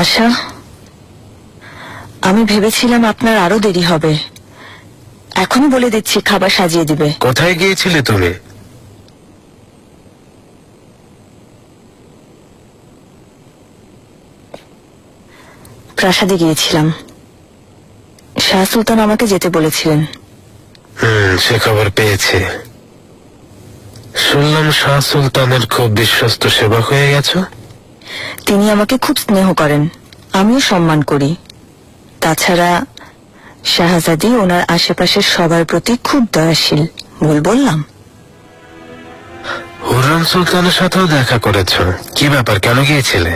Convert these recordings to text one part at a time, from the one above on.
পাশা, আমি ভেবেছিলাম আপনার আরো দেরি হবে। এখনই বলে দিচ্ছি, খাবার সাজিয়ে দিবে। কোথায় গিয়েছিলে তুমি? প্রাসাদে গিয়েছিলাম। শাহ সুলতান আমাকে যেতে বলেছিলেন। সে খবর পেয়েছে। শুনলাম শাহ সুলতানের খুব বিশ্বস্ত সেবক হয়ে গেছো। তিনি আমাকে খুব স্নেহ করেন, আমিও সম্মান করি। তাছাড়া শাহজাদি ওনার আশেপাশের সবার প্রতি খুব দয়াশীল। ভুল বললাম? হুররাম সুলতানের সাথেও দেখা করেছ? কি ব্যাপার, কেন গিয়েছিলে?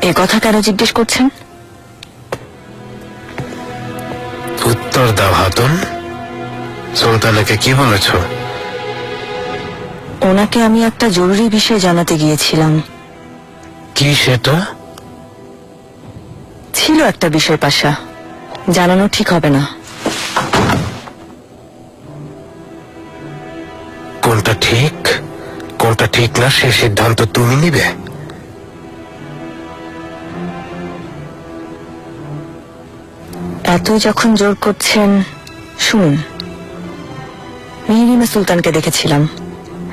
এ কথা কেন জিজ্ঞেস করছেন? উত্তর দাও হাতুন। সুলতানকে কি বলেছ? ওনাকে আমি একটা জরুরি বিষয় জানাতে গিয়েছিলাম। কি সেটা? ছিল একটা বিষয় পাশা, জানানো ঠিক হবে না। কোনটা ঠিক কোনটা ঠিক না সে সিদ্ধান্ত তুমি নিবে। এত যখন জোর করছেন, শুনুন। মেহরিমা সুলতানকে দেখেছিলাম,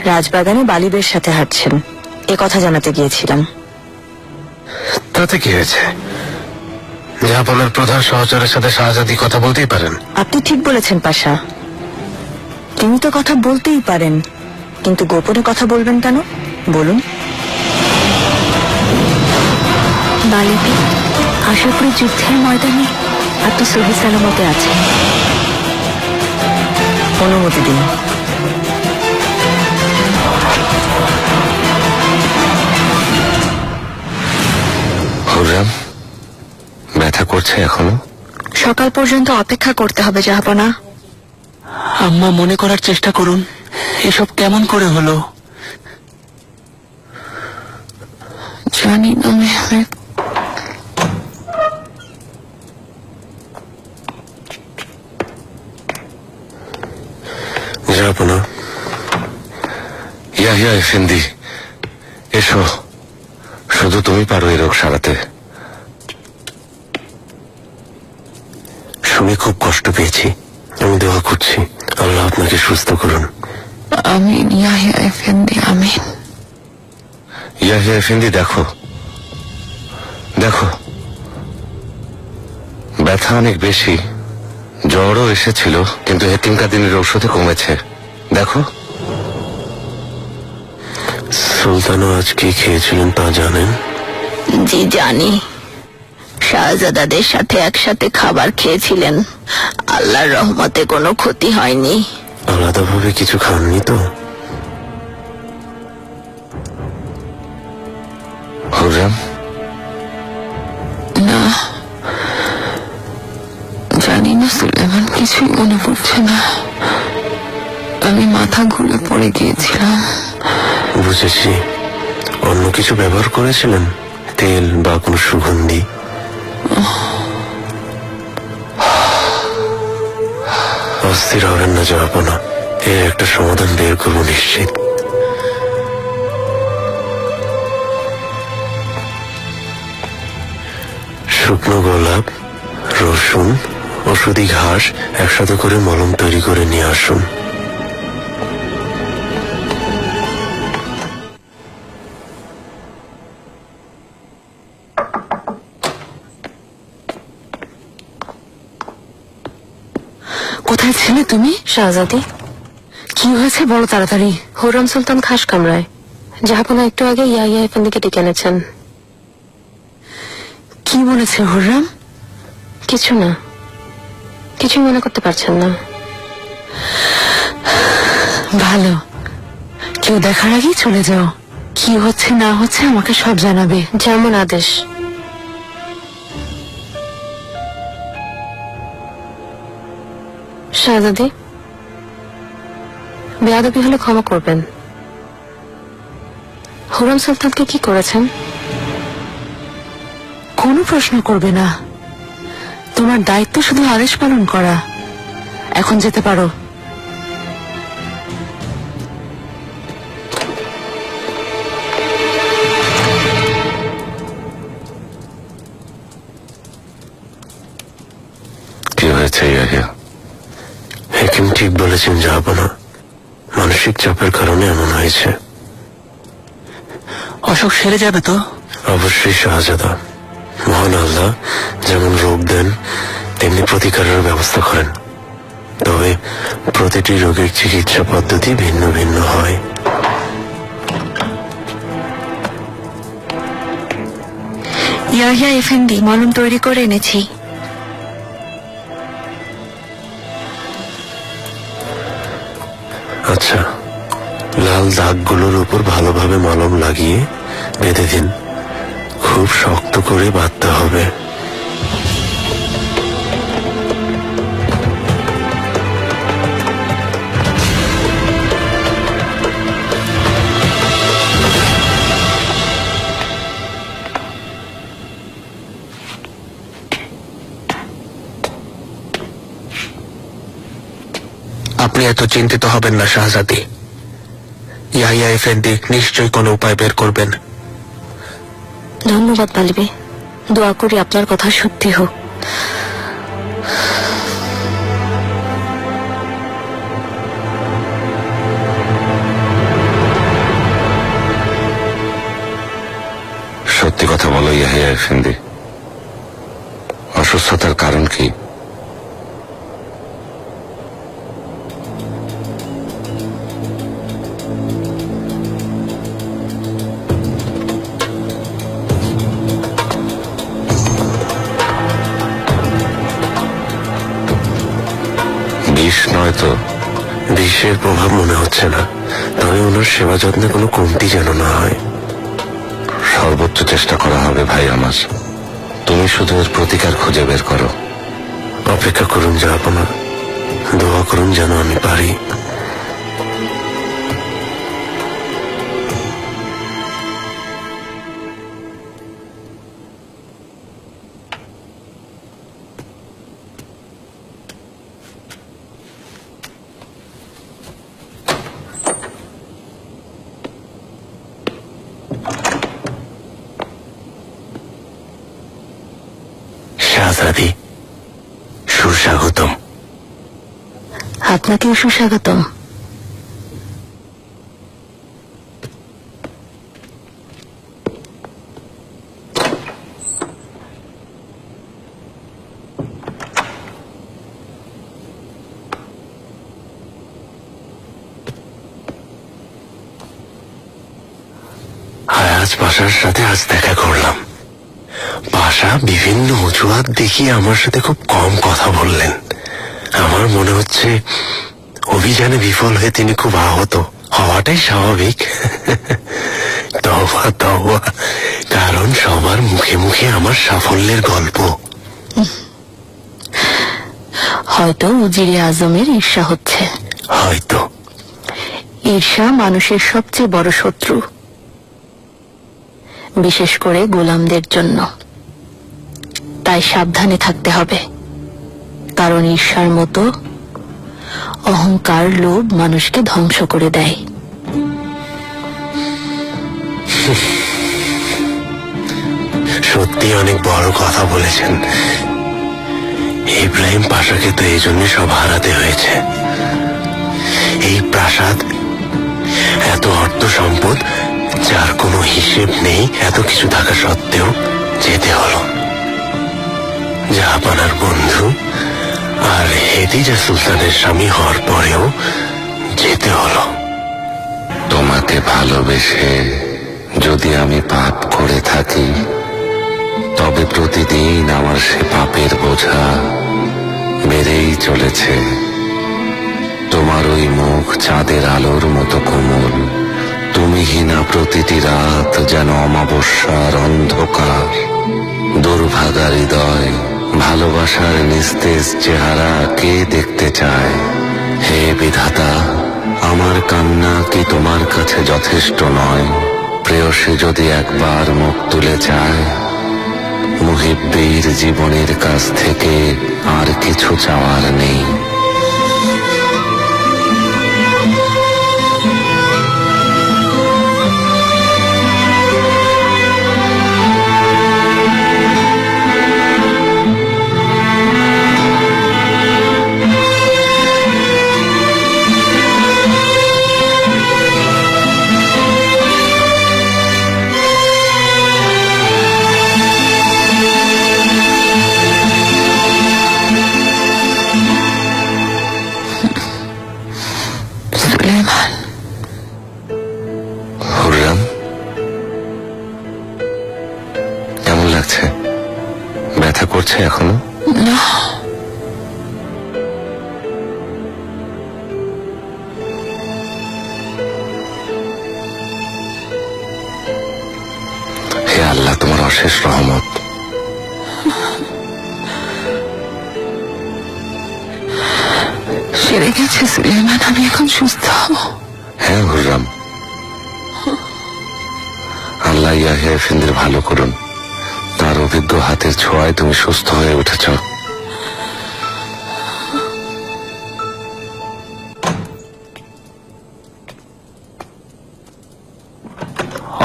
রাজবাগানে বালিবের সাথে হাঁটছেন। এ কথা জানাতে গিয়েছিলাম। তাতে কি হয়েছে? জাহাপনার প্রধান সহচরের সাথে শাহজাদি কথা বলতেই পারেন। আপনি ঠিক বলেছেন পাশা, তিনি তো কথা বলতেই পারেন, কিন্তু গোপনে কথা বলবেন কেন বলুন? বালিবে আশা করি যুদ্ধের ময়দানে আপনি সহি সালামতে আছেন। অনুমতি দিন। হুররাম, ব্যথা করছে এখনো? সকাল পর্যন্ত অপেক্ষা করতে হবে জাহাপনা। আম্মা, মনে করার চেষ্টা করুন, এসব কেমন করে হলো? জানি না মেহমেদ। জাহাপনা, ইয়াহিয়া এফেন্দি, এসো। শুধু তুমি পারো এই রোগ সারাতে। শুনে খুব কষ্ট পেয়েছি। আমি দোয়া করছি আল্লাহ আপনাকে সুস্থ করুন। আমিন ইয়াহিয়া এফেন্দি, আমিন। ইয়াহিয়া এফেন্দি, দেখো দেখো, ব্যথা অনেক বেশি। জ্বরও এসেছিল, কিন্তু হেতিমকাদিনের ঔষধে কমেছে। দেখো। সুলতানও আজ কি খেয়েছিলেন তা জানেন? জি জানি। শাহজাদাদের সাথে একসাথে খাবার খেয়েছিলেন। আল্লাহর রহমতে কোনো ক্ষতি হয়নি। আলাদাভাবে কিছু খাননি তো? হুররাম, না, জানি না সুলেমান, কিছুই মনে পড়ছে না। আমি মাথা ঘুরে পড়ে গিয়েছিলাম। বুঝেছি। অন্য কিছু ব্যবহার করেছিলেন? তেল বা কোনো সুগন্ধি? অস্থির হবেন না জাহাপনা, এর একটা সমাধান বের করবো নিশ্চিত। শুকনো গোলাপ, রসুন, ওষুধি ঘাস একসাথে করে মলম তৈরি করে নিয়ে আসুন। কোথায় ছিলে তুমি শাহজাদি? কি হয়েছে বলো তাড়াতাড়ি। হুররাম সুলতান খাস কামরায়। জাহাপনা একটু আগে ইয়াহিয়া এফেন্দিকে ডেকে এনেছেন। কি বলেছে হুররাম? কিছু না, কিছুই মনে করতে পারছেন না। ভালো, কেউ দেখার আগেই চলে যাও। কি হচ্ছে না হচ্ছে আমাকে সব জানাবে। যেমন আদেশ। শাহজাদি, বেয়াদবি হলে ক্ষমা করবেন। হুররাম সুলতানকে কি করেছেন? কোনো প্রশ্ন করবে না। তোমার দায়িত্ব শুধু আদেশ পালন করা। এখন যেতে পারো। হাকিম ঠিক বলেছেন জাহাপনা, মানসিক চাপের কারণে এমন হয়েছে। অসুখ সেরে যাবে তো? অবশ্যই শাহজাদা, মহান আল্লাহ যেমন রোগ দেন তেমনি প্রতিকারের ব্যবস্থা করেন, তবে প্রতিটি রোগের চিকিৎসা পদ্ধতি ভিন্ন ভিন্ন হয়। ইয়াহিয়া এফেন্দি, মলম তৈরি করে এনেছি। আচ্ছা, লাল দাগগুলোর উপর ভালোভাবে মলম লাগিয়ে বেঁধে দিন। খুব শক্ত করে বাঁধতে হবে। আপনি এত চিন্তিত হবেন না শাহজাদি। ইয়াহিয়া এফেন্দি নিশ্চয়ই কোনো উপায় বের করবেন। ধন্যবাদ বালিবে, দোয়া করি আপনার কথা সত্যি হোক। সত্যি কথা বলো ইয়াহিয়া এফেন্দি, অসুস্থতার কারণ কি? বিষ নয় তো? বিষের প্রভাব মনে হচ্ছে না, তবে ওনার সেবা যত্নে কোনো কমতি যেন না হয়। সর্বোচ্চ চেষ্টা করা হবে ভাই আমার। তুমি শুধু এর প্রতিকার খুঁজে বের করো। অপেক্ষা করুন জাহাপনা, দোয়া করুন যেন আমি পারি। শাহজাদি, সুস্বাগতম। আপনাকেও সুস্বাগতম। আয়াজ পাশার সাথে আজ দেখা করলাম। পাশা বিভিন্ন অজুহাত দেখিয়ে আমার সাথে খুব কম কথা বললেন। আমার মনে হচ্ছে অভিযানে বিফল হয়ে তিনি খুব আহত হওয়াটাই স্বাভাবিক। তওবা তওবা, কারণ সবার মুখে মুখে আমার সাফল্যের গল্প। হয়তো উজিরে আজমের ঈর্ষা হচ্ছে। হয়তো। ঈর্ষা মানুষের সবচেয়ে বড় শত্রু, বিশেষ করে গোলামদের জন্য। তাই সাবধানে থাকতে হবে, কারণ ঈর্ষার মতো অহংকার, লোভ মানুষকে ধ্বংস করে দেয়। সত্যি অনেক বড় কথা বলেছেন। ইব্রাহিম পাশাকে তো এই জন্য সব হারাতে হয়েছে। এই প্রাসাদ, এত অর্থ সম্পদ যার কোনো হিসেব নেই, এত কিছু থাকা সত্ত্বেও যেতে হলো। জাহাপানার বন্ধু আর হেদিজা সুলতানের স্বামী হওয়ার পরেও যেতে হলো। তোমাকে ভালোবেসে যদি আমি পাপ করে থাকি, তবে প্রতিদিন আমার সে পাপের বোঝা বেড়েই চলেছে। তোমার ওই মুখ চাঁদের আলোর মতো কোমল, তুমিহীনা প্রতিটি রাত যেন অমাবস্যার অন্ধকার। দুর্ভাগা হৃদয়, ভালোবাসার নিস্তেজ চেহারা কে দেখতে চায়? হে বিধাতা, আমার কান্না কি তোমার কাছে যথেষ্ট নয়? প্রেয়সী যদি একবার মুখ তুলে চায়, মুহিব্বির জীবনের কাছ থেকে আর কিছু চাওয়ার নেই। সুলেমান, হুররাম, কেমন লাগছে? ব্যথা করছে এখনো? না, হে আল্লাহ, তোমার অশেষ রহমত। সেরে গেছে সুলেমান, আমি এখন সুস্থ। হ্যাঁ হুররাম, আল্লাহ ইয়াহিয়া এফেন্দির ভালো করুন। তার অভিজ্ঞ হাতের ছোঁয়ায় তুমি সুস্থ হয়ে উঠেছ।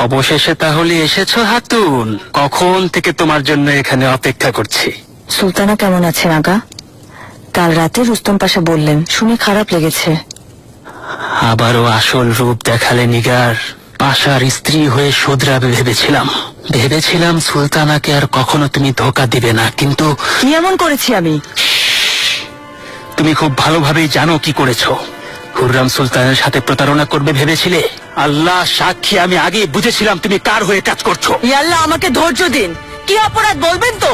অবশেষে তাহলে এসেছো হাতুন? কখন থেকে তোমার জন্য এখানে অপেক্ষা করছি। সুলতানা কেমন আছেন আগা? কাল রাতে রুস্তম পাশা বললেন, শুনে খারাপ লেগেছে। আবারও আসল রূপ দেখালে নিগার। পাশার স্ত্রী হয়ে শুধরাবে ভেবেছিলাম সুলতানাকে আর কখনো তুমি ধোকা দিবে না, কিন্তু কি এমন করেছি আমি? তুমি খুব ভালোভাবেই জানো কি করেছো। হুররাম সুলতানের সাথে প্রতারণা করবে ভেবেছিলে। আল্লাহ সাক্ষী, আমি আগেই বুঝেছিলাম তুমি কার হয়ে কাজ করছো। আল্লাহ আমাকে ধৈর্য দিন, কি অপরাধ বলবেন তো?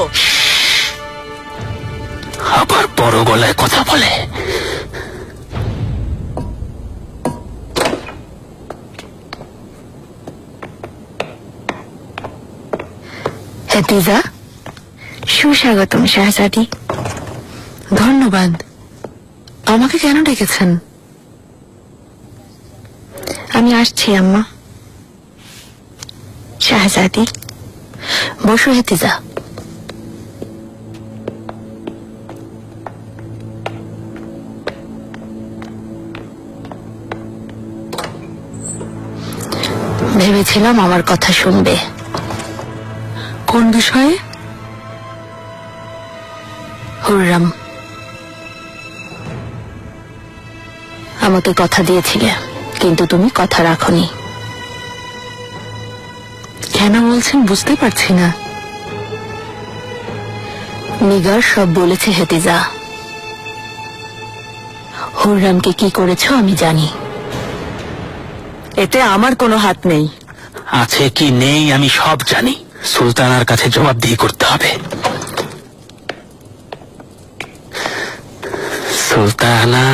আবার বড় গলায় কথা বলে। হেতিজা, সুস্বাগতম শাহজাদি। ধন্যবাদ। আমাকে কেন ডেকেছেন? আমি আসছি আম্মা। শাহজাদি, বসো হেতিজা। ভেবেছিলাম আমার কথা শুনবে। কোন বিষয়ে? হুররাম, আমাকে কথা দিয়েছিলে, কিন্তু তুমি কথা রাখোনি। কেন বলছেন বুঝতে পারছি না। নিগার সব বলেছে হেতিজা। হুররামকে কি করেছো আমি জানি। এতে আমার কোনো হাত নেই। আছে কি নেই আমি সব জানি। সুলতানার কাছে জবাবদিহি করতে হবে। সুলতানা,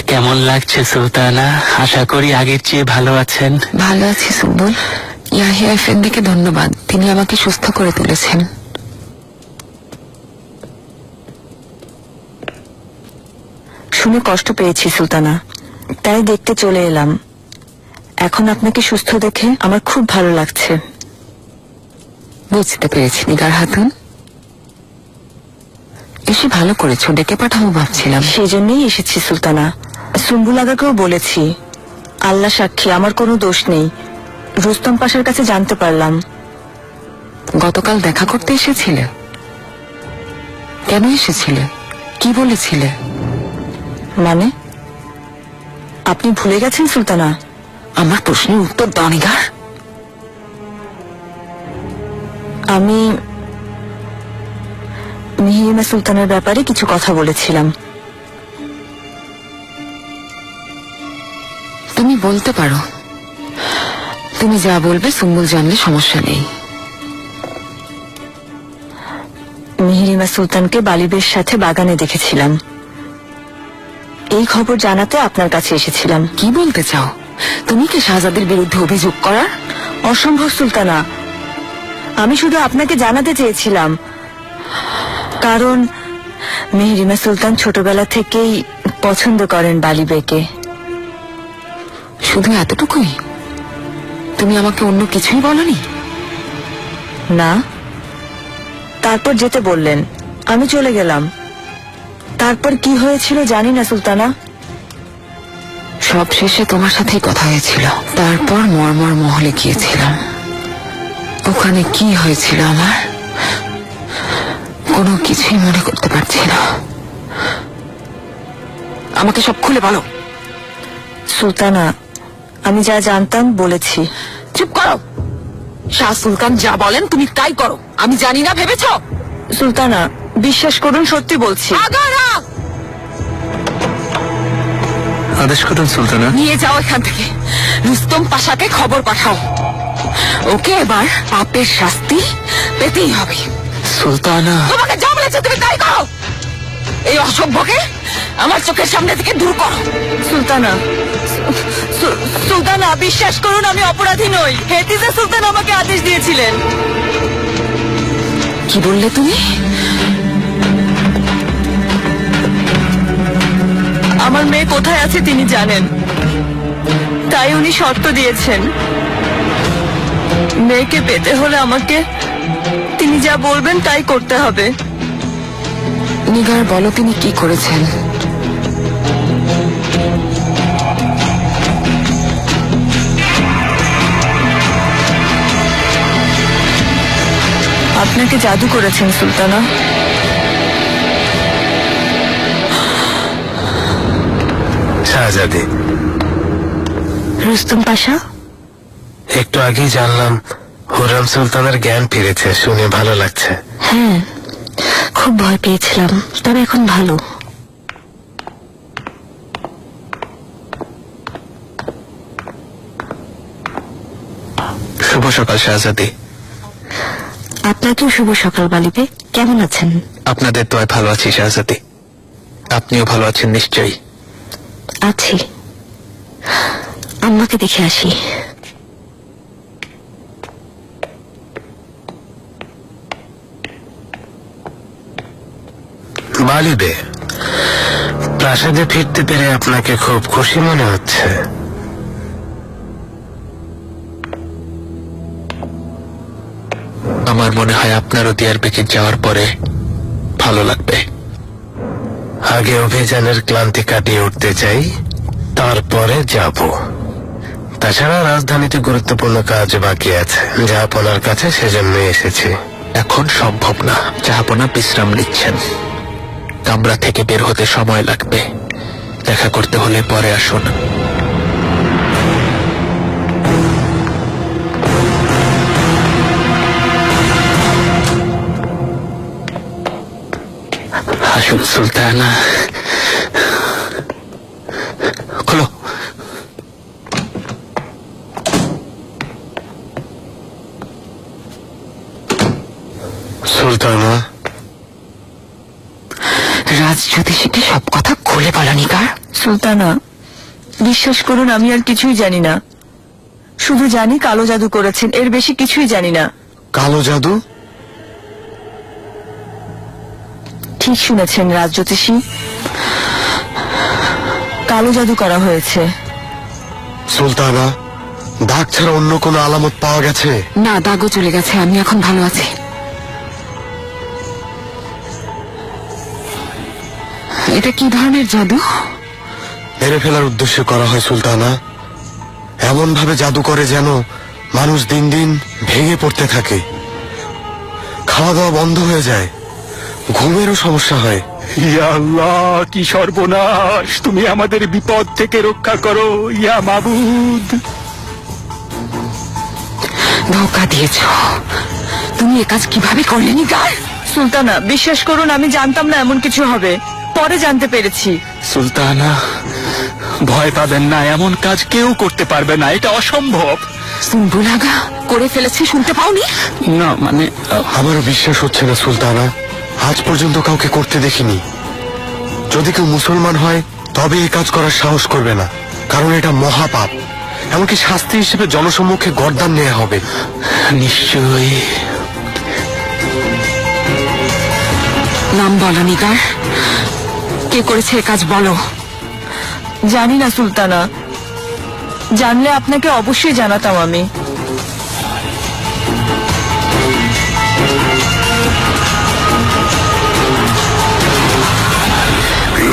কেমন লাগছে সুলতানা? আশা করি আগের চেয়ে ভালো আছেন। ভালো আছি সুম্বুল। ইয়াহিয়া এফেন্দিকে ধন্যবাদ, তিনি আমাকে সুস্থ করে তুলেছেন। শুনে কষ্ট পেয়েছি সুলতানা, তাই দেখতে চলে এলাম। এখন আপনাকে সুস্থ দেখে আমার খুব ভালো লাগছে। বুঝতে পেরেছি নিগার হাতুন, এসে ভালো করেছো। ডেকে পাঠাবো ভাবছিলাম। সেজন্যই এসেছি সুলতানা। সুম্বুল আগাকেও বলেছি। আল্লাহ সাক্ষী, আমার কোনো দোষ নেই। রুস্তম পাশার কাছে জানতে পারলাম। গতকাল দেখা করতে এসেছিলে? কেন এসেছিলে? কি বলেছিলে? মানে আপনি ভুলে গেছেন সুলতানা? আমার প্রশ্নের উত্তর দাও নিগার। আমি মিহিরিমা সুলতানের ব্যাপারে কিছু কথা বলেছিলাম। তুমি বলতে পারো। তুমি যা বলবে সুম্বুল জানলে সমস্যা নেই। মিহিরিমা সুলতানকে বালিবের সাথে বাগানে দেখেছিলাম। এই খবর জানাতে আপনার কাছে এসেছিলাম। কি বলতে চাও? তুমি কি শাহজাদের বিরুদ্ধে অভিযোগ করার? অসম্ভব সুলতানা, আমি শুধু আপনাকে জানাতে চেয়েছিলাম, কারণ মেহরিমা সুলতান ছোটবেলা থেকেই পছন্দ করেন বালিবেকে। শুধু এতটুকুই? তুমি আমাকে অন্য কিছুই বলনি? না। তারপর যেতে বললেন, আমি চলে গেলাম। তারপর কি হয়েছিল জানি না সুলতানা। সব শেষে তোমার সাথেই কথা হয়েছিল। তারপর মর্মর মহলে গিয়েছিলাম। ওখানে কি হয়েছিল আমার কোনো কিছুই মনে করতে পারছি না। আমাকে সব খুলে বলো। সুলতানা, আমি যা জানতাম বলেছি। চুপ করো। শাহ সুলতান যা বলেন তুমি তাই করো। আমি জানি না ভেবেছ? সুলতানা, বিশ্বাস করুন, সত্যি বলছি। আদেশ করুন সুলতানা। নিয়ে যাও এখান থেকে, রুস্তম পাশাকে খবর পাঠাও। ওকে এবার পাপের শাস্তি পেতেই হবে। সুলতানা, তোমাকে যা বলেছে তুমি তাই করো। এই অসভ্যকে আমার চোখের সামনে থেকে দূর করো। সুলতানা, সুলতানা বিশ্বাস করুন আমি অপরাধী নই। হেতিজা সুলতান আমাকে আদেশ দিয়েছিলেন। কি বললে তুমি? আমার মেয়ে কোথায় আছে তিনি জানেন, তাই উনি শর্ত দিয়েছেন মেয়েকে পেতে হলে আমাকে তিনি যা বলবেন তাই করতে হবে। নিগার বলো তিনি কি করেছেন? আপনাকে জাদু করেছেন সুলতানা। শাহজাদি, রুস্তম পাশা, একটু আগেই জানলাম হুররাম সুলতানের জ্ঞান ফিরেছে, শুনে ভালো লাগছে। হ্যাঁ খুব ভয় পেয়েছিলাম, তবে এখন ভালো। শুভ সকাল শাহজাদি। আপনাকেও শুভ সকাল বালিবে। কেমন আছেন? আপনাদের দোয়ায় ভালো আছি শাহজাদি। আপনিও ভালো আছেন নিশ্চয়ই? আছি। আম্মাকে দেখে আসি। বালিবে, প্রাসাদে ফিরতে পেরে আপনাকে খুব খুশি মনে হচ্ছে। আমার মনে হয় আপনারও দিয়ারবেকির যাওয়ার পরে ভালো লাগবে। আগে অভিযানের ক্লান্তি কাটিয়ে উঠতে চাই, তারপরে যাব। তাছাড়া রাজধানীতে গুরুত্বপূর্ণ কাজ বাকি আছে জাহাপনার কাছে, সেজন্য এসেছি। এখন সম্ভব না, জাহাপনা বিশ্রাম নিচ্ছেন। কামরা থেকে বের হতে সময় লাগবে। দেখা করতে হলে পরে আসুন। আসুন সুলতানা, খোলো। সুলতানা, রাজজ্যোতিষীকে সব কথা খুলে বলো নিগার। সুলতানা, বিশ্বাস করুন আমি আর কিছুই জানি না। শুধু জানি কালো জাদু করেছেন, এর বেশি কিছুই জানি না। কালো জাদু? ঠিক শুনেছেন রাজজ্যোতিষী, কালো জাদু করা হয়েছে। সুলতানা, দাগ ছাড়া অন্য কোনো আলামত পাওয়া গেছে? না, দাগও চলে গেছে, আমি এখন ভালো আছি। এটা কি ধরনের জাদু? মেরে ফেলার উদ্দেশ্যে করা হয় সুলতানা। এমন ভাবে জাদু করে যেন মানুষ দিন দিন ভেঙে পড়তে থাকে, খাওয়া দাওয়া বন্ধ হয়ে যায়, ঘুমেরও সমস্যা হয়। ইয়া আল্লাহ, কি সর্বনাশ! তুমি আমাদের বিপদ থেকে রক্ষা করো ইয়া মাবুদ। ধোকা দিয়েছ। তুমি এ কাজ কিভাবে করলে নিগার? সুলতানা, বিশ্বাস করুন আমি জানতাম না এমন কিছু হবে, পরে জানতে পেরেছি। সুলতানা, ভয় পাবেন না, এমন কাজ কেউ করতে পারবে না, এটা অসম্ভব। সুম্বুল আগা করে ফেলেছি, শুনতে পাওনি? না মানে আমারও বিশ্বাস হচ্ছে না সুলতানা, আজ পর্যন্ত কাউকে করতে দেখিনি। যদি কেউ মুসলমান হয় তবে এই কাজ করার সাহস করবে না, কারণ এটা মহাপাপ। এমনকি শাস্তি হিসেবে জনসম্মুখে গর্দান নেওয়া হবে। নিশ্চয়ই। নাম বলো নিগার, কে করেছে এ কাজ বলো। জানি না সুলতানা, জানলে আপনাকে অবশ্যই জানাতাম আমি।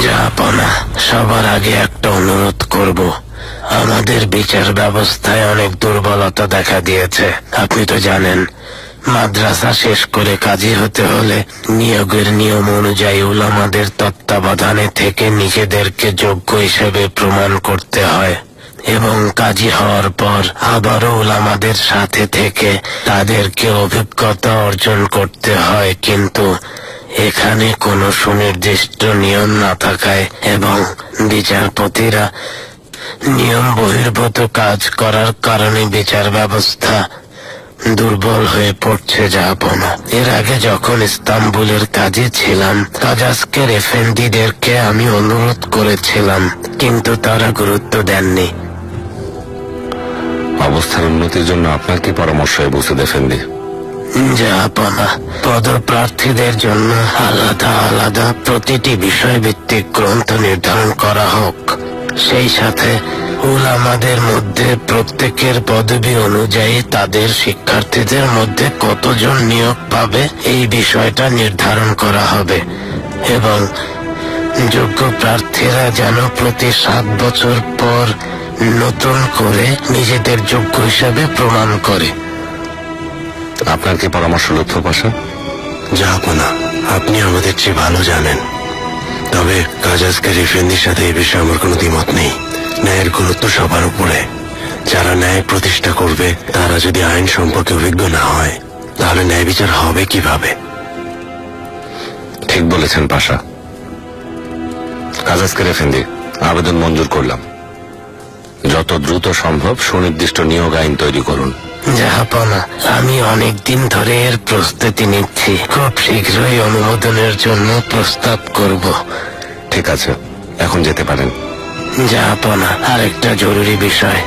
জাহাপনা, সবার আগে একটা অনুরোধ করব। আমাদের বিচার ব্যবস্থায় অনেক দুর্বলতা দেখা দিয়েছে। আপনি তো জানেন, মাদ্রাসা শেষ করে কাজী হতে হলে নিয়োগের নিয়ম অনুযায়ী উলামাদের তত্ত্বাবধানে থেকে নিজেদেরকে যোগ্য হিসেবে প্রমাণ করতে হয়, এবং কাজী হওয়ার পর আবারও উলামাদের সাথে থেকে তাদেরকে অভিজ্ঞতা অর্জন করতে হয়। কিন্তু এখানে কোনো সুনির্দিষ্ট নিয়ম না থাকায় এবং বিচারপতিরা নিয়ম বহির্ভূত কাজ করার কারণে বিচার ব্যবস্থা দুর্বল হয়ে পড়ছে জাহাপনা। এর আগে যখন ইস্তাম্বুলের কাজে ছিলাম, কাজাস্কের এফেন্দিদেরকে আমি অনুরোধ করেছিলাম, কিন্তু তারা গুরুত্ব দেননি। অবস্থার উন্নতির জন্য আপনার কি পরামর্শ বুসুদ এফেন্দি? জাহাপনা, পদপ্রার্থীদের জন্য আলাদা আলাদা প্রতিটি বিষয়ভিত্তিক গ্রন্থ নির্ধারণ করা হোক। সেই সাথে উলামাদের মধ্যে প্রত্যেকের পদবি অনুযায়ী তাদের শিক্ষার্থীদের মধ্যে কতজন নিয়োগ পাবে এই বিষয়টা নির্ধারণ করা হবে, এবং যোগ্য প্রার্থীরা যেন প্রতি 7 বছর পর নতুন করে নিজেদের যোগ্য হিসাবে প্রমাণ করে। আপনার কি পরামর্শ লুৎফু পাশা? জাহাপনা, আপনি আমাদের চেয়ে ভালো জানেন, তবে কাজাস্কের এফেন্দির সাথে এই বিষয়ে আমার কোনো দ্বিমত নেই। ন্যায়ের গুরুত্ব সবার উপরে। যারা ন্যায় প্রতিষ্ঠা করবে তারা যদি আইন সম্পর্কে অভিজ্ঞ না হয়, তাহলে ন্যায় বিচার হবে কিভাবে? ঠিক বলেছেন পাশা। কাজাস্কের এফেন্দি, আবেদন মঞ্জুর করলাম। যত দ্রুত সম্ভব সুনির্দিষ্ট নিয়োগ আইন তৈরি করুন। জাহাপনা, আমি অনেকদিন ধরে এর প্রস্তুতি নিচ্ছি। খুব শীঘ্রই অনুমোদনের জন্য প্রস্তাব করব। ঠিক আছে, এখন যেতে পারেন। জাহাপনা, আরেকটা জরুরি বিষয়।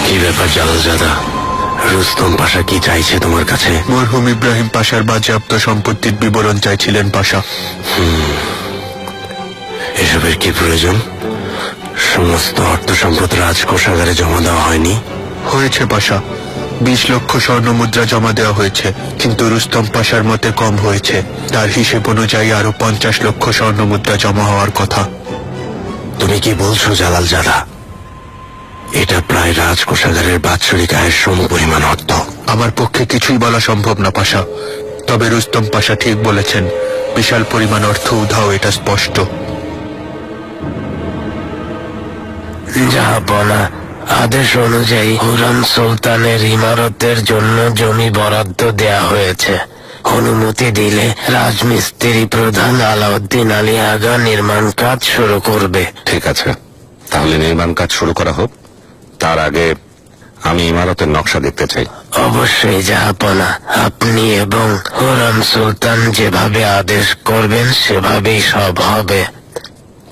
কি ব্যাপার জালালজাদা? রুস্তম পাশা কি চাইছে তোমার কাছে? মরহুম ইব্রাহিম পাশার বাজেয়াপ্ত সম্পত্তির বিবরণ চাইছিলেন পাশা। এসবের কি প্রয়োজন? সমস্ত অর্থ সম্পদ রাজকোষাগারে জমা দেওয়া হয়নি? হয়েছে পাশা, 20 লক্ষ স্বর্ণ মুদ্রা জমা দেওয়া হয়েছে, কিন্তু রুস্তম পাশার মতে কম হয়েছে। তার হিসেব অনুযায়ী আরো 50 লক্ষ স্বর্ণ মুদ্রা জমা হওয়ার কথা। তুমি কি বলছো জালালজাদা? এটা প্রায় রাজকোষাগারের বাৎসরিক আয়ের সমপরিমাণ অর্থ। আমার পক্ষে কিছুই বলা সম্ভব না পাশা, তবে রুস্তম পাশা ঠিক বলেছেন, বিশাল পরিমাণ অর্থ উধাও, এটা স্পষ্ট। জাহাপনা, আদেশ অনুযায়ী হুরাম সুলতানের ইমারতের জন্য জমি বরাদ্দ দেয়া হয়েছে। অনুমতি দিলে রাজমিস্ত্রি প্রধান আলাউদ্দিন আলী আগা নির্মাণ কাজ শুরু করবে। ঠিক আছে, তাহলে নির্মাণ কাজ শুরু করা হোক। তার আগে আমি ইমারতের নকশা দেখতে চাই। অবশ্যই জাহাপনা, আপনি এবং হুরাম সুলতান যেভাবে আদেশ করবেন সেভাবেই সব হবে।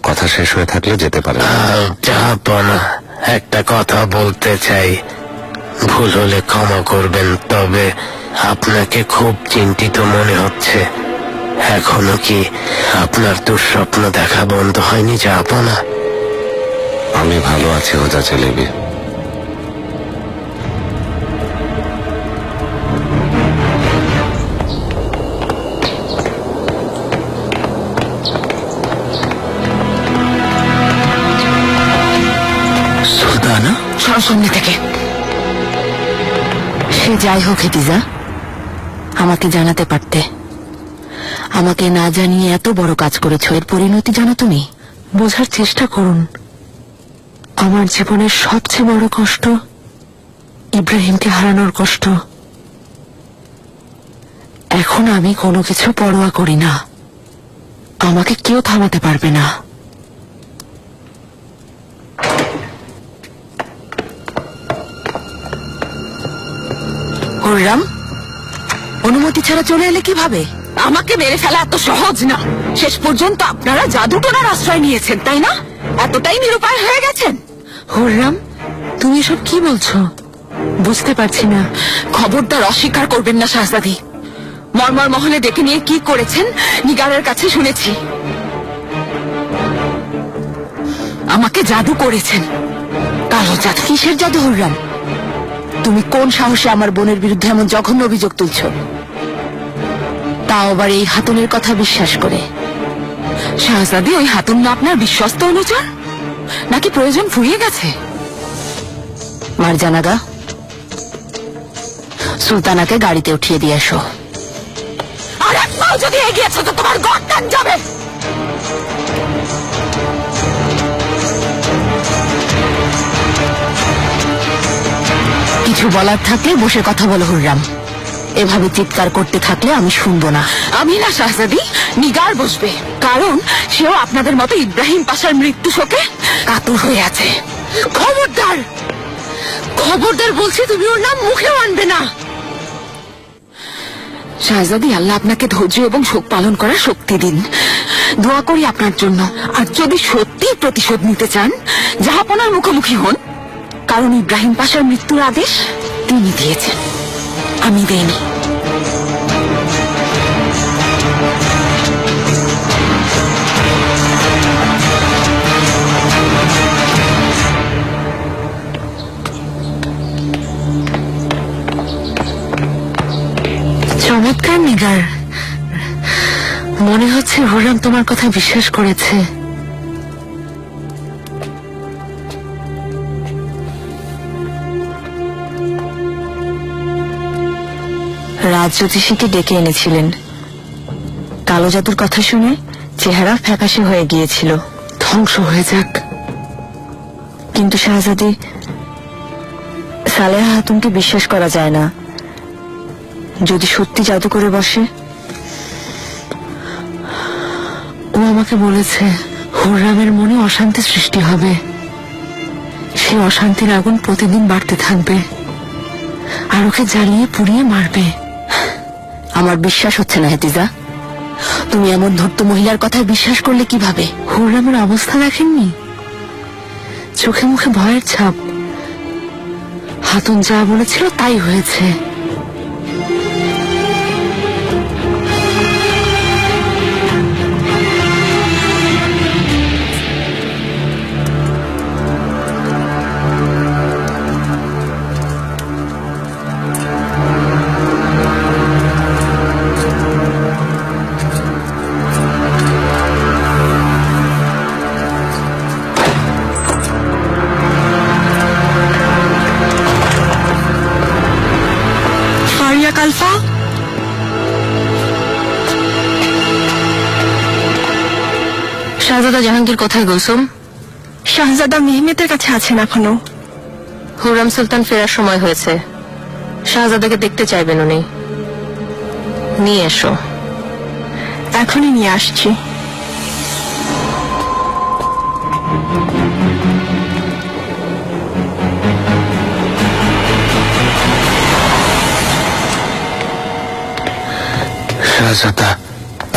কথা শেষ হয়ে থাকলে যেতে পারেন। জাহাপনা, একটা কথা বলতে চাই, ভুল হলে ক্ষমা করবেন, তবে আপনাকে খুব চিন্তিত মনে হচ্ছে। এখনো কি আপনার দুঃস্বপ্ন দেখা বন্ধ হয়নি জাহাপনা? আমি ভালো আছি হোজা চেলেবি। সুলতানা, সামনে থেকে। সে যাই হোক হেতিজা, আমাকে জানাতে পারতে। আমাকে না জানিয়ে এত বড় কাজ করেছো, এর পরিণতি জানো তুমি? বোঝার চেষ্টা করুন। আমার জীবনের সবচেয়ে বড় কষ্ট ইব্রাহিমকে হারানোর কষ্ট। এখন আমি কোনো কিছু পরোয়া করি না, আমাকে কেউ থামাতে পারবে না। হুররাম, অনুমতি ছাড়া চলে এলে কিভাবে? আমাকে মেরে ফেলা এত সহজ না। শেষ পর্যন্ত আপনারা জাদুটোনার আশ্রয় নিয়েছেন, তাই না? এতটাই নিরুপায় হয়ে গেছেন? হুররাম, তুমি এসব কি বলছো? বুঝতে পারছি না। খবরদার অস্বীকার করবেন না শাহজাদি। মর্মর মহলে ডেকে নিয়ে কি করেছেন নিগারের কাছে শুনেছি। আমাকে জাদু করেছেন। কালো জাদু? কিসের জাদু হুররাম? তুমি কোন সাহসে আমার বোনের বিরুদ্ধে এমন জঘন্য অভিযোগ তুলছ? তাও আবার এই হাতুনের কথা বিশ্বাস করে। শাহজাদি, ওই হাতুন না আপনার বিশ্বস্ত অনুচর, নাকি প্রয়োজন ফুরিয়ে গেছে? মারজানাগা, সুলতানাকে গাড়িতে উঠিয়ে দিয়ে এসো। আর এক পাও যদি এগিয়েছো তো তোমার গর্দান যাবে। কিছু বলার থাকলে বসে কথা বলো হুররাম, এভাবে চিৎকার করতে থাকলে আমি শুনবো না। আমি না শাহজাদি, নিগার বসবে, কারণ সেও আপনাদের মতো ইব্রাহিম পাশার মৃত্যু শোকে কাতর হয়ে আছে। খবরদার, খবরদার বলছি, তুমি ওর নাম মুখেও আনবে না। শাহজাদি, আল্লাহ আপনাকে ধৈর্য এবং শোক পালন করার শক্তি দিন। দোয়া করি আপনার জন্য। আর যদি সত্যি প্রতিশোধ নিতে চান, জাহাপনার মুখোমুখি হন, কারণ ইব্রাহিম পাশার মৃত্যুর আদেশ তিনি দিয়েছেন, আমি দেইনি। চমৎকার নিগার, মনে হচ্ছে হুররাম তোমার কথা বিশ্বাস করেছে। রাজজ্যোতিষীকে ডেকে এনেছিলেন। কালো জাদুর কথা শুনে চেহারা ফ্যাকাশে হয়ে গিয়েছিল। ধ্বংস হয়ে যাক। কিন্তু শাহজাদি, সালেহা হাতুনকে বিশ্বাস করা যায় না। যদি সত্যি জাদু করে বসে। ও আমাকে বলেছে হুররামের মনে অশান্তি সৃষ্টি হবে, সে অশান্তির আগুন প্রতিদিন বাড়তে থাকবে, আর ওকে জ্বালিয়ে পুড়িয়ে মারবে। আমার বিশ্বাস হচ্ছে না হেতিজা, তুমি এমন ধূর্ত মহিলার কথায় বিশ্বাস করলে কিভাবে? হুররামের অবস্থা দেখেননি? চোখে মুখে ভয়ের ছাপ। হাতুন যা বলেছিল তাই হয়েছে। আলফা, শাহজাদা জাহাঙ্গীর কোথায় গুলসুম? শাহজাদা মেহমেতের কাছে আছেন এখনো। হুররাম সুলতান ফেরার সময় হয়েছে, শাহজাদাকে দেখতে চাইবেন উনি। নিয়ে এসো। এখনই নিয়ে আসছি। শাহজাদা,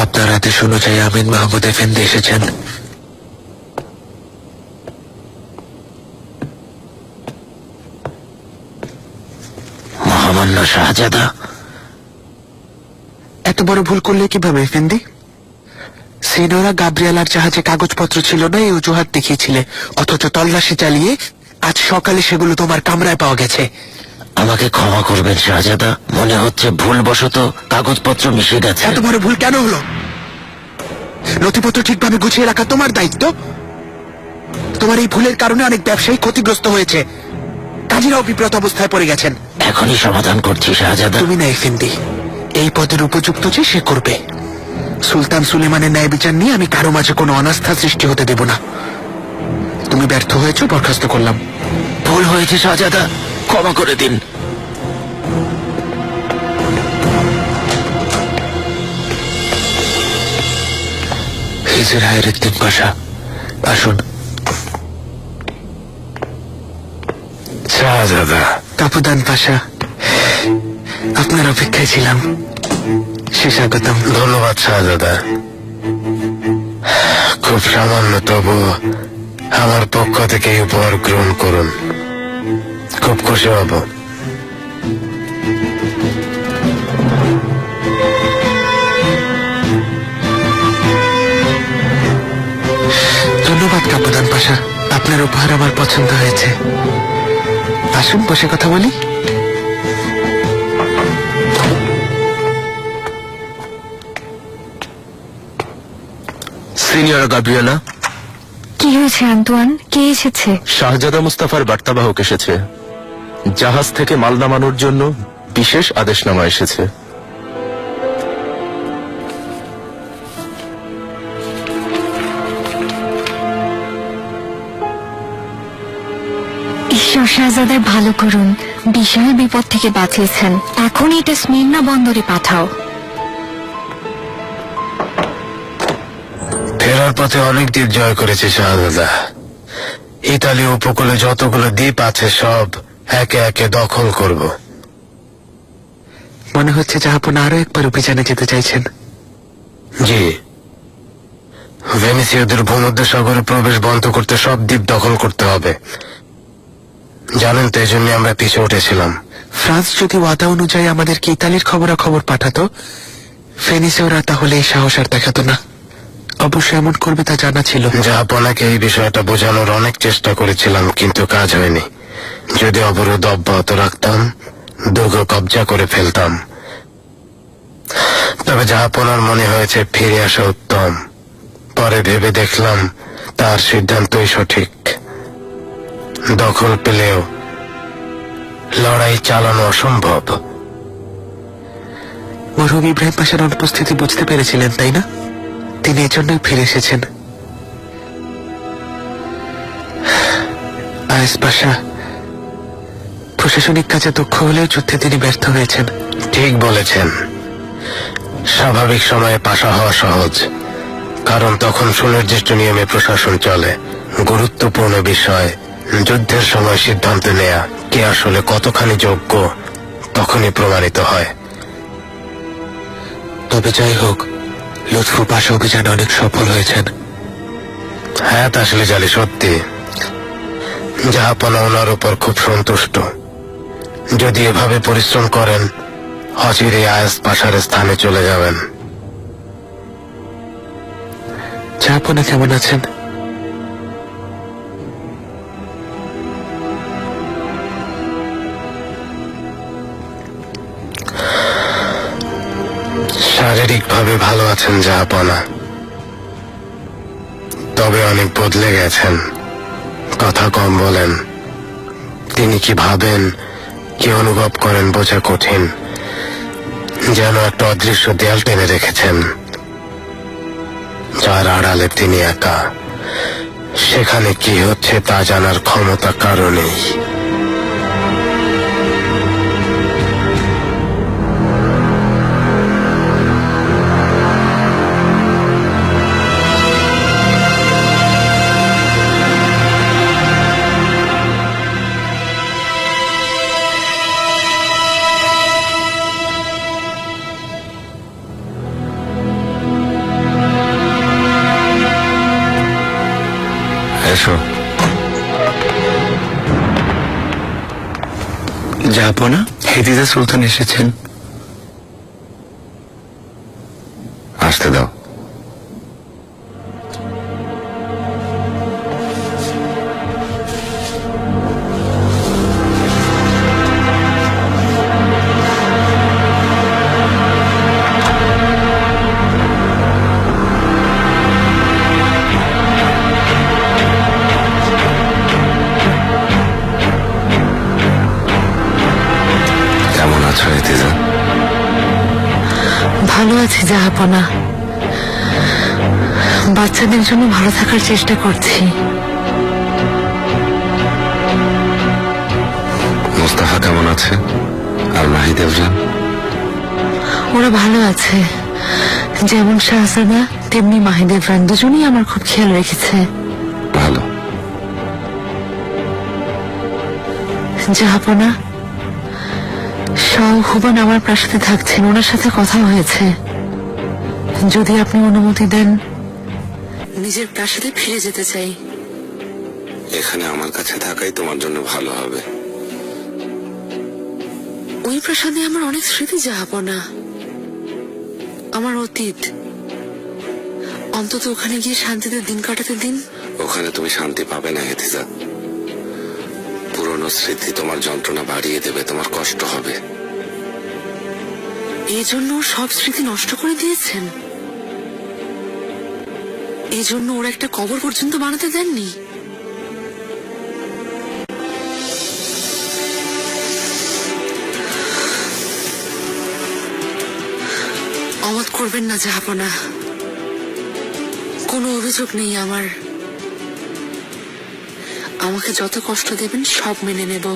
আপনার আদেশ অনুযায়ী আমিন মাহমুদ এফেন্দি এসেছেন। মহামান্য শাহজাদা, এত বড় ভুল করলে কিভাবে এফেন্দি? সিনোরা গাব্রিয়েলার জাহাজে কাগজপত্র ছিল না এই অজুহাত দেখিয়েছিলে, অথচ তল্লাশি চালিয়ে আজ সকালে সেগুলো তোমার কামরায় পাওয়া গেছে। আমাকে ক্ষমা করবেন শাহজাদা, মনে হচ্ছে ভুলবশত কাগজপত্র মিশে গেছে। এত বড় ভুল কেন হলো? নথিপত্র ঠিকভাবে গুছিয়ে রাখা তোমার দায়িত্ব। তোমার এই ভুলের কারণে অনেক ব্যবসায়ী ক্ষতিগ্রস্ত হয়েছে, কাজীরাও বিব্রত অবস্থায় পড়ে গেছেন। এখনই সমাধান করছি শাহজাদা। তুমি না এফেন্দি, এই পদের উপযুক্ত যে সে করবে। সুলতান সুলেমানের ন্যায় বিচার নিয়ে আমি কারো মাঝে কোনো অনাস্থা সৃষ্টি হতে দেব না। তুমি ব্যর্থ হয়েছো, বরখাস্ত করলাম। ভুল হয়েছে শাহজাদা, ক্ষমা করে দিন। হিজর হায়রুদ্দিন পাশা, আসুন। শাহজাদা। কাপুদান পাশা, আপনার অপেক্ষায় ছিলাম। সুস্বাগতম। ধন্যবাদ শাহজাদা। খুব সামান্য, তবু আমার পক্ষ থেকে এই উপহার গ্রহণ করুন, খুব খুশি হব। ধন্যবাদ কাপুদান পাশা, আপনার উপহার আমার পছন্দ হয়েছে। আসুন, বসে কথা বলি। সিনিয়র গাব্রিয়েলা, কি হয়েছে আন্তোয়ান? কে এসেছে? শাহজাদা মুস্তাফার বার্তাবাহক এসেছে। জাহাজ থেকে মাল নামানোর জন্য বিশেষ আদেশনামা এসেছে। ঈশ্বর শাহজাদার ভালো করুন, বিশাল বিপদ থেকে বাঁচিয়েছেন। এখন এটা স্মির্না বন্দরে পাঠাও। ফেরার পথে অনেক দ্বীপ জয় করেছে শাহজাদা। ইতালি উপকূলে যতগুলো দ্বীপ আছে সব একে একে দখল করব। মনে হচ্ছে জাহাপনা আরো একবার অভিযানে যেতে চাইছেন। জি, ভেনিসীয়দের ভূমধ্য সাগরে প্রবেশ বন্ধ করতে সব দ্বীপ দখল করতে হবে। জানেন তো, এই জন্য আমরা পিছু উঠেছিলাম। ফ্রান্স যদি ওয়াদা অনুযায়ী আমাদেরকে ইতালির খবরাখবর পাঠাতো, ফেনিসীয়রা তাহলে এই সাহস আর দেখাতো না। অবশ্যই এমন করবে তা জানা ছিল। জাহাপনাকে এই বিষয়টা বোঝানোর অনেক চেষ্টা করেছিলাম, কিন্তু কাজ হয়নি। যদি অবরোধ অব্যাহত রাখতাম, দুর্গ কবজা করে ফেলতাম। তবে জাহাপনার মনে হয়েছে ফিরে আসা উত্তম। পরে ভেবে দেখলাম তার সিদ্ধান্তই সঠিক। দখল পেলেও লড়াই চালানো অসম্ভব। মরহুম ইব্রাহিম পাশার অনুপস্থিতি বুঝতে পেরেছিলেন, তাই না? তিনি এজন্যই ফিরে এসেছেন। আয়েস পাশা প্রশাসনিক কাজে দক্ষ হলেও যুদ্ধে তিনি ব্যর্থ হয়েছেন। ঠিক বলেছেন। স্বাভাবিক সময়ে পাশা হওয়া সহজ, কারণ তখন সুনির্দিষ্ট নিয়মে প্রশাসন চলে। গুরুত্বপূর্ণ বিষয়, যুদ্ধের সময় সিদ্ধান্ত নেয়া কে আসলে কতখানি যোগ্য তখনই প্রমাণিত হয়। তবে যাই হোক, লুৎফু পাশা অভিযানে অনেক সফল হয়েছেন। হ্যাঁ, তা আসলে জালি সত্যি। জাহাপনা ওনার উপর খুব সন্তুষ্ট। যদি এভাবে পরিশ্রম করেন, অচিরে আয়াস পাশার স্থানে চলে যাবেন। জাহাপনা কেমন আছেন? শারীরিকভাবে ভালো আছেন জাহাপনা, তবে অনেক বদলে গেছেন। কথা কম বলেন। তিনি কি ভাবেন, কি অনুভব করেন বোঝা কঠিন। যেন একটা অদৃশ্য দেয়াল টেনে রেখেছেন, যার আড়ালে তিনি একা। সেখানে কি হচ্ছে তা জানার ক্ষমতা কারো নেই। এসো। জাহাপনা, হেদিজা সুলতান এসেছেন। আসতে দাও। কেমন আছো হেদিজা? ভালো আছি জাহাপনা। বাচ্চাদের জন্য ভালো থাকার চেষ্টা করছি। মুস্তাফা কেমন আছে? আর মাহিদেবজান? ওরা ভালো আছে। যেমন শাহজাদা তেমনি মাহিদেবরান দুজনেই আমার খুব খেয়াল রেখেছে। ভালো। জাহাপনা, শাহ হুবান আমার প্রাসাদে থাকছেন, ওনার সাথে কথা হয়েছে। যদি আপনি অনুমতি দেন, নিজের প্রাসাদে ফিরে যেতে চাই। এখানে আমার কাছে থাকাই তোমার জন্য ভালো হবে। ওই প্রাসাদে আমার অনেক স্মৃতি জাহাপনা, আমার অতীত। অন্তত ওখানে গিয়ে শান্তিতে দিন কাটাতে দিন। ওখানে তুমি শান্তি পাবে না হেদিজা। পুরনো স্মৃতি তোমার যন্ত্রণা বাড়িয়ে দেবে, তোমার কষ্ট হবে। এই জন্য সব স্মৃতি নষ্ট করে দিয়েছেন? এজন্য ওর একটা কবর পর্যন্ত বানাতে দেননি? অমত করবেন না জাহাপনা, কোনো অভিযোগ নেই আমার। আমাকে যত কষ্ট দেবেন সব মেনে নেব।